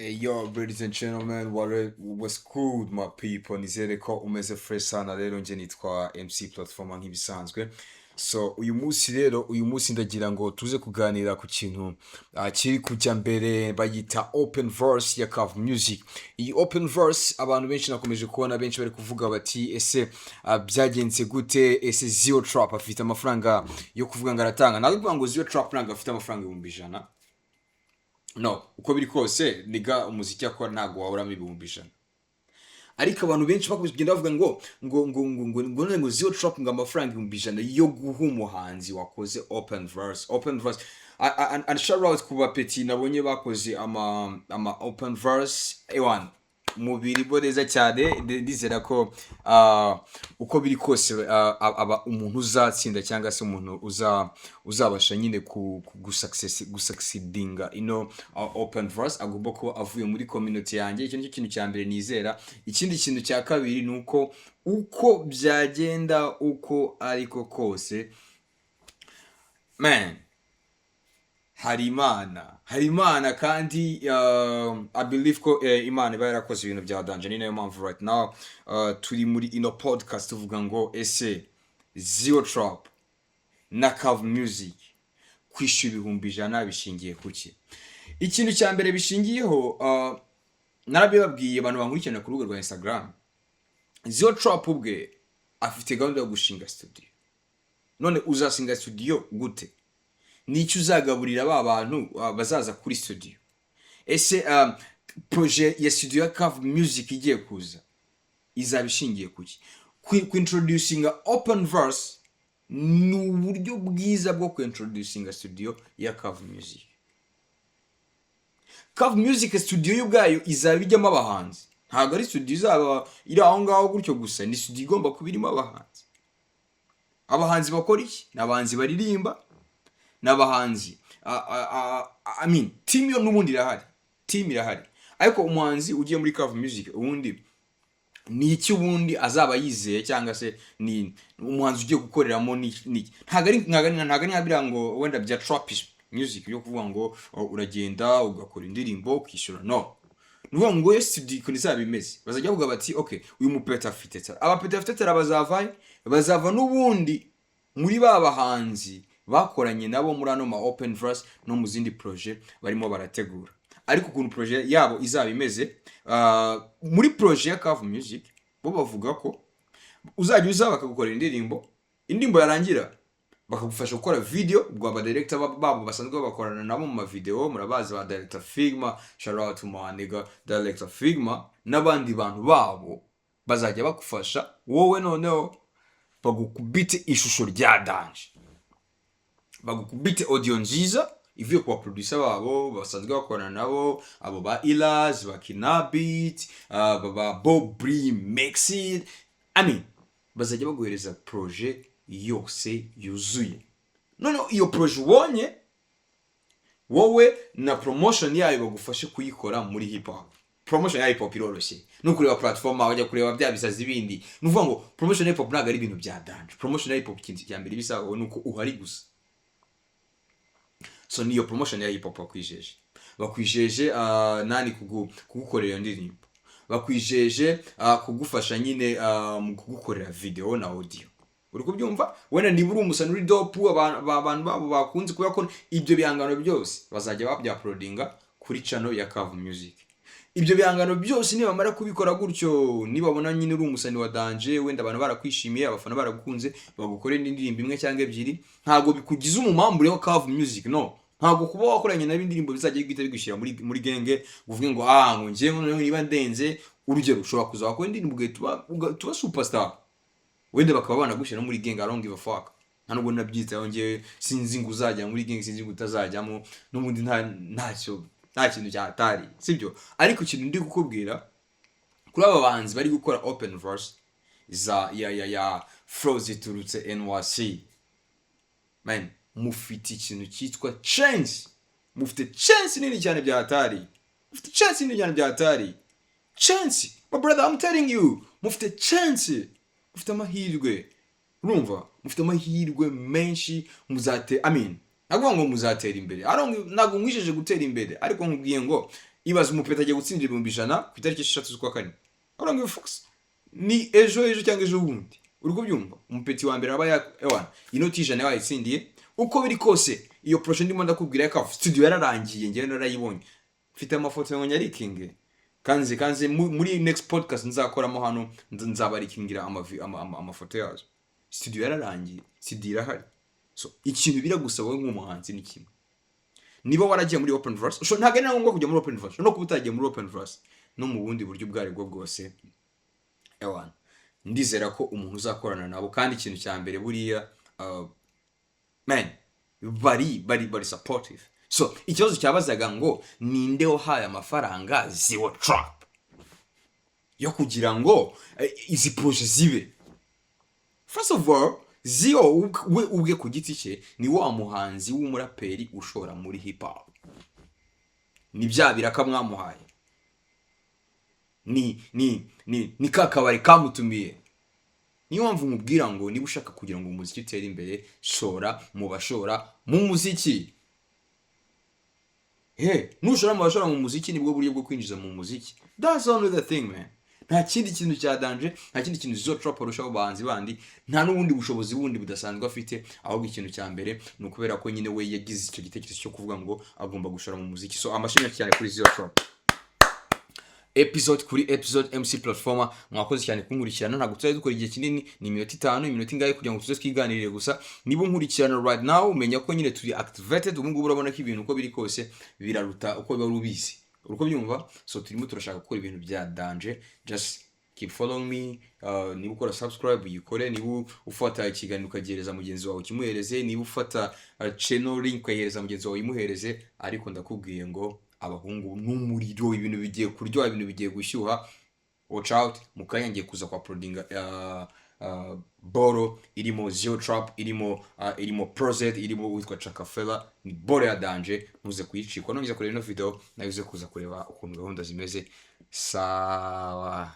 Hey yo, ladies and gentlemen, what's good my people? Nizere ko umeze fresh sana rero nje nitwa MC Platfomer nk'ibisanzwe. So uyu munsi ndagira ngo tuze kuganira ku kintu kiri kujya mbere bayita open verse ya Kavu Music. Iyi open verse abantu benshi nakomeje kubona benshi bari kuvuga bati ese byagenze gute, ese Zero Trap afite amafaranga yo kuvuga ngo aratanga. Ntabwo kuvuga ngo Zero Trap ntabwo afite amafaranga 1,100. No, uko biri kose niga umuziki akora ntago wahoramo 1,100. Ariko abantu benshi bakomeje kugenda bavuga ngo Zero Trap ngo amafaranga 1,100 yo guha umuhanzi wakoze open verse. And shout out ku bapeti nabonye bakoze ama open verse ewan mubiri bodeza cyane ndizera ko uko biri kose aba umuntu uzatsinda cyangwa se umuntu uzabasha nyine gusucceedinga open verse agomba ko avuye muri community yanjye. Icyo nicyo kintu cya mbere nizera. Ikindi kintu cya kabiri nuko uko byagenda uko ariko kose man hari imana kandi I believe ko imana iba yarakoze ibintu bya danje. Ni nayo mpamvu right now turi muri ino podcast tuvuga ngo ese Zero Trap na Kavu Music kwishyura 1,100 bishingiye kuki. Ikintu cya mbere bishingiyeho narabibabwiye abantu bankurikirana ku rubuga rwa Instagram. Zero Trap ubwe afite gahunda yo gushinga studio. None uzasinga studio gute? Nicyo uzagaburira ba bantu bazaza kuri studio. Ese projet ya studio ya Kavu Music igiye kuza izabishingiye kuki. Introducing open verse ni uburyo bwiza bwo introducing studio ya Kavu Music. Kavu Music studio y'ubwayo izabijyamo abahanzi. Ntabwo ari studio izaba iri aho ngaho gutyo gusa, ni studio igomba kubirimo abahanzi. Abahanzi bakora iki? N'abahanzi baririmba n'abahanzi team yo n'ubundi irahari. Ariko umuhanzi ugiye muri Kavu Music ubundi ni iki ubundi azaba yizeye cyangwa se ni umuhanzi ugiye gukoreramo ni ntago ari nkabira ngo wenda bya trapish music yo kuvuga ngo uragenda ugakora indirimbo ukishyura. No, nuvuga ngo studio ko nizabimeze bazajya kuvuga bati okay uyu mupeta afite abapeta afite bazava n'ubundi muri babahanzi bakoranye nabo muri ano ma open verse no mu zindi projet barimo barategura. Ariko ukuntu projet yabo izaba imeze muri projet ya Kavu Music bo bavuga ko uzajya uza bakagukorera indirimbo yarangira bakagufasha gukora video ubwo aba director babo basanzwe bakorana nabo mu ma video. Murabazi ba director Figma, shout out to my nigga director Figma n'abandi bantu babo bazajya bakufasha wowe noneho bagukubite ishusho rya danje, bagukubite audio nziza ivuye ku producer babo basanzwe bakorana nabo, abo ba Ilaz, ba Kinabit, ba Bob Bree Mixed. Bazajya baguhereza projet yose yuzuye. None iyo projet ubonye wowe na promotion yayo bagufashe kuyikora muri hip hop. Promotion ya hip hop iroroshye. Nukureba Platfomer wajya kureba bya bisazi bindi. Nuvuga ngo promotion ya hip hop ntago ari ibintu bya danje. Promotion ya hip hop kintu cya mbere bisaba nuko uhari gusa. So niyo promotion ya hip hop bakwijeje nani kugukorera indirimbo, bakwijeje kugufasha nyine mu kugukorera video na audio. Uri kubyumva wenda niburi umusani uri dope abantu babo bakunze kuyakora ibyo bihangano byose bazajya babya-uploadinga kuri channel ya Kavu Music. Ibyo bihangano byose niba bamara kubikora gutyo, nibabona nyine uri umusani wa danje wenda abantu barakwishimiye, abafana baragukunze, bagukorera indirimbo imwe cyangwa ebyiri, ntago bikugize umumambure wa Kavu Music. No, ntago kuba wakoranye na indirimbo bizajya bigita bigushyira muri genge uvuge ngo ngo ngiye niba ndenze urugero ushobora kuza wakora indirimbo tuba superstar wenda bakaba banagushyira muri genge. I don't give a fuck. Nta nubwo nabyitaho ngiye sinzi ngo uzajya muri genge, sinzi ngo utazajyamo n'ubundi nta kintu cyatari sibyo. Ariko ikintu ndi kukubwira kuri aba bahanzi bari gukora open verse ya flow ziturutse NYC, man, mufite ikintu cyitwa chance. Mufite chance nini cyane bya hatari. Chance, my brother, I'm telling you, mufite chance. Mufite amahirwe. Urumva? Mufite amahirwe menshi muzate ntabwo ngo muzatera imbere. Ntabwo mwisheje gutera imbere, ariko nkubwiye ngo ibaza umupeta agiye gutsindira 100,000 ku itariki 6 z'ukwa kane, uranga fox ni ejo cyangwa ejo bundi, uri kubyumva umupeti wa mbere aba ewana inoti 100 wayitsindiye. Uko biri kose iyo projet ndimo ndakubwira ka studio yararangiye, ngiye narayibonye, mfite amafoto ngo nyarikinge kanze muri next podcast nzakoramo hano, nzabarikingira amafoto yazo. Studio yararangiye, CD irahari. So ikintu biragusaba wowe nk'umuhanzi ni kimwe, niba waragiye muri open verse, so ntago ari ngombwa kujya muri open verse, no kuba utagiye muri open verse no mu bundi buryo bwari bwo bwose, ewana ndizera ko umuntu uzakorana nabo. Kandi ikintu cya mbere buriya man bari supportive. So ikibazo cyabazaga ngo ninde wahaye amafaranga Zio Trap yo kugira ngo izi projet zibe. First of all, Zio ubwe ku giti cye ni wa muhanzi w'umuraperi ushora muri hip hop, ni bya biraka mwamuhaye, ni kakabari kamutumiye. Niyo mpamvu mubwira ngo niba ushaka kugira ngo umuziki utere imbere, shora mu bashora mu muziki. Nushora mu bashora mu muziki nibwo buryo bwo kwinjiza mu muziki. That's only the thing, man. Nta kindi kintu cya danger, nta kindi kintu Zio Trap arushaho bahanzi bandi, nta n'ubundi bushobozi bundi budasanzwe afite, ahubwo ikintu cya mbere ni ukubera ko nyine we yagize icyo gitekerezo cyo kuvuga ngo agomba gushora mu muziki. So amashimwe cyane kuri Zio Trap. Kuri episode MC Platfomer, mwakoze cyane kunkurikirana. Ntabwo tuzari dukora igihe kinini, ni iminota 5, iminota ingahe kugira ngo tuze twiganirire gusa. Niba unkurikirana right now, umenya ko nyine turi activated. Ubu ngubu urabona ko ibintu uko biri kose biraruta uko biba rubizi, uko byumva. So turimo turashaka gukora ibintu bya danger. Just keep following me. Niba ukora subscribe uyikore, niba ufata ikiganiro ukagereza mugenzi wawe kimuhereze, niba ufata channel link ukayihereza mugenzi wawe imuhereze. Ariko ndakubwiye ngo abahungu n'umuriro, ibintu bigiye kuryoha, ibintu bigiye gushyuha. Watch out, mukanya ngiye kuza kwa prodinga boro irimo Zio Trap, irimo Prozet, irimo witwa Chakafela. Ni boro ya danger, muze kuyicikwa. Nongeza kureba ino video, nabize kuza kureba ukuntu gahunda zimeze. Sawa.